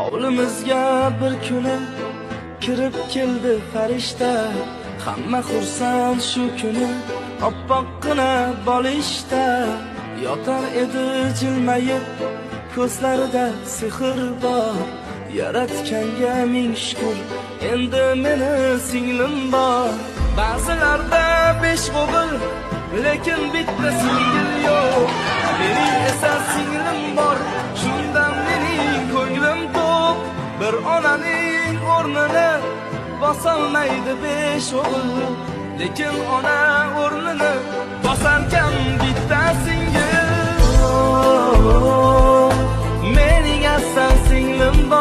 Hovlimizga bir kuni kirib keldi farishta. Hamma xursand shu kuni oppoqqina bolishda. Yotar edi jilmayib, ko'zlarida sehr bor. Yaratganga ming shukr, endi meni singlim bor. Ba'zilarda 5 o'g'il, lekin bitta singil yo'q. Mening esa singlim bor, shundan mening ko'nglim to'q. Bir onaning o'rnini bosolmaydi 5 o'g'il, lekin ona o'rnini bosarkan bitta singil. Mening asal singlim bor.